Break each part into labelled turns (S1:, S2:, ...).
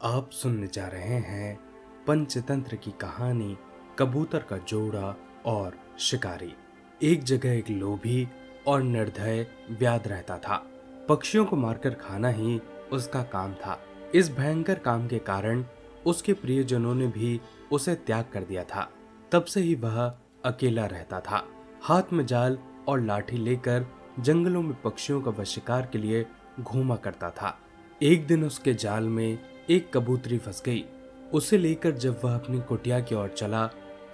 S1: आप सुनने जा रहे हैं पंचतंत्र की कहानी कबूतर का जोड़ा और शिकारी। एक जगह एक लोभी और निर्दय व्याध रहता था। पक्षियों को मारकर खाना ही उसका काम था। इस भयंकर काम के कारण उसके प्रियजनों ने भी उसे त्याग कर दिया था। तब से ही वह अकेला रहता था। हाथ में जाल और लाठी लेकर जंगलों में पक्षियों का वह शिकार के लिए घूमा करता था। एक दिन उसके जाल में एक कबूतरी फंस गई। उसे लेकर जब वह अपनी कुटिया की ओर चला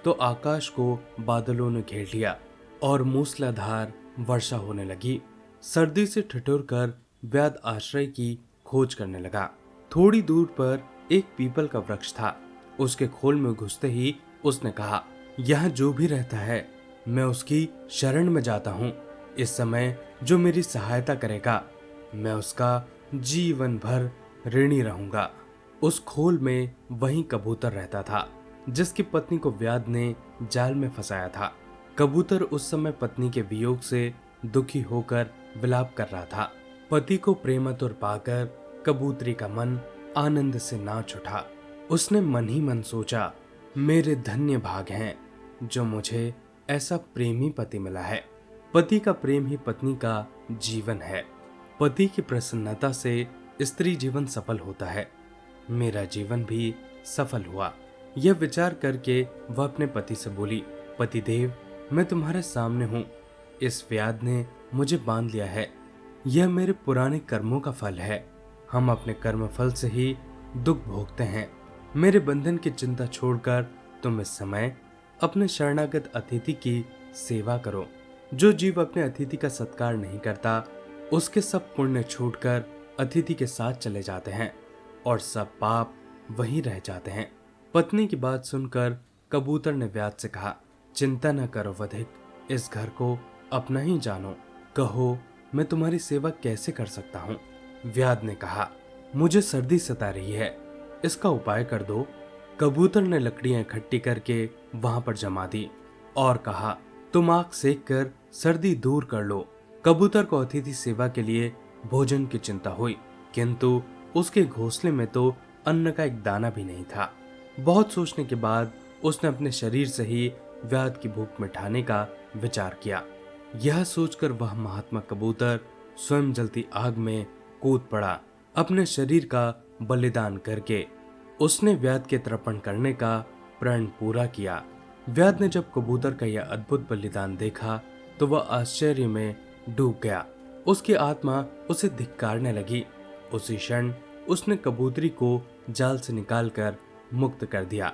S1: तो आकाश को बादलों ने घेर लिया और मूसलाधार वर्षा होने लगी। सर्दी से ठिठुरकर व्याध आश्रय की खोज करने लगा। थोड़ी दूर पर एक पीपल का वृक्ष था। उसके खोल में घुसते ही उसने कहा, यहाँ जो भी रहता है मैं उसकी शरण में जाता हूँ। इस समय जो मेरी सहायता करेगा मैं उसका जीवन भर ऋणी रहूंगा। उस खोल में वही कबूतर रहता था जिसकी पत्नी को व्याध ने जाल में फंसाया था। कबूतर उस समय पत्नी के वियोग से दुखी होकर विलाप कर रहा था। पति को प्रेमातुर पाकर कबूतरी का मन आनंद से नाच उठा। उसने मन ही मन सोचा, मेरे धन्य भाग हैं जो मुझे ऐसा प्रेमी पति मिला है। पति का प्रेम ही पत्नी का जीवन है। पति की प्रसन्नता से स्त्री जीवन सफल होता है। मेरा जीवन भी सफल हुआ। यह विचार करके वह अपने पति से बोली, पतिदेव, मैं तुम्हारे सामने हूँ। इस व्याध ने मुझे बांध लिया है। यह मेरे पुराने कर्मों का फल है। हम अपने कर्म फल से ही दुख भोगते हैं। मेरे बंधन की चिंता छोड़कर तुम इस समय अपने शरणागत अतिथि की सेवा करो। जो जीव अपने अतिथि का सत्कार नहीं करता उसके सब पुण्य छूटकर अतिथि के साथ चले जाते हैं और सब पाप वहीं रह जाते हैं। पत्नी की बात सुनकर कबूतर ने व्याध से कहा, चिंता न करो वधिक, इस घर को अपना ही जानो। कहो मैं तुम्हारी सेवा कैसे कर सकता हूँ। व्याध ने कहा, मुझे सर्दी सता रही है, इसका उपाय कर दो। कबूतर ने लकड़ियां इकट्ठी करके वहां पर जमा दी और कहा, तुम आग सेक कर सर्दी दूर कर लो। कबूतर को अतिथि सेवा के लिए भोजन की चिंता हुई, किंतु उसके घोंसले में तो अन्न का एक दाना भी नहीं था। बहुत सोचने के बाद उसने अपने शरीर से ही व्याध की भूख मिटाने का विचार किया। यह सोचकर वह महात्मा कबूतर स्वयं जलती आग में कूद पड़ा। अपने शरीर का बलिदान करके उसने व्याध के तर्पण करने का प्रण पूरा किया। व्याध ने जब कबूतर का यह अद्भुत बलिदान देखा तो वह आश्चर्य में डूब गया। उसकी आत्मा उसे धिक्कारने लगी। उसी क्षण उसने कबूतरी को जाल से निकालकर मुक्त कर दिया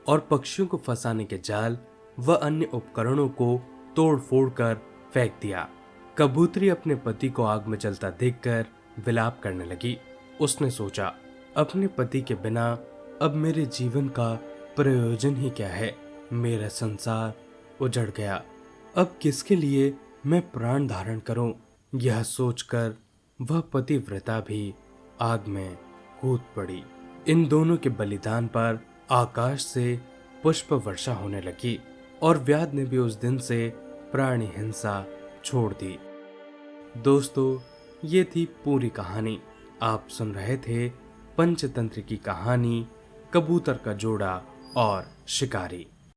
S1: और पक्षियों को फंसाने के जाल व अन्य उपकरणों को तोड़ फोड़ कर फेंक दिया। कबूतरी अपने पति को आग में जलता देखकर विलाप करने लगी। उसने सोचा, अपने पति के बिना अब मेरे जीवन का प्रयोजन ही क्या है। मेरा संसार उजड़ गया। अब किसके लिए मैं प्राण धारण करूं। यह सोचकर वह पतिव्रता भी आग में कूद पड़ी। इन दोनों के बलिदान पर आकाश से पुष्प वर्षा होने लगी और व्याध ने भी उस दिन से प्राणी हिंसा छोड़ दी। दोस्तों, ये थी पूरी कहानी। आप सुन रहे थे पंचतंत्र की कहानी कबूतर का जोड़ा और शिकारी।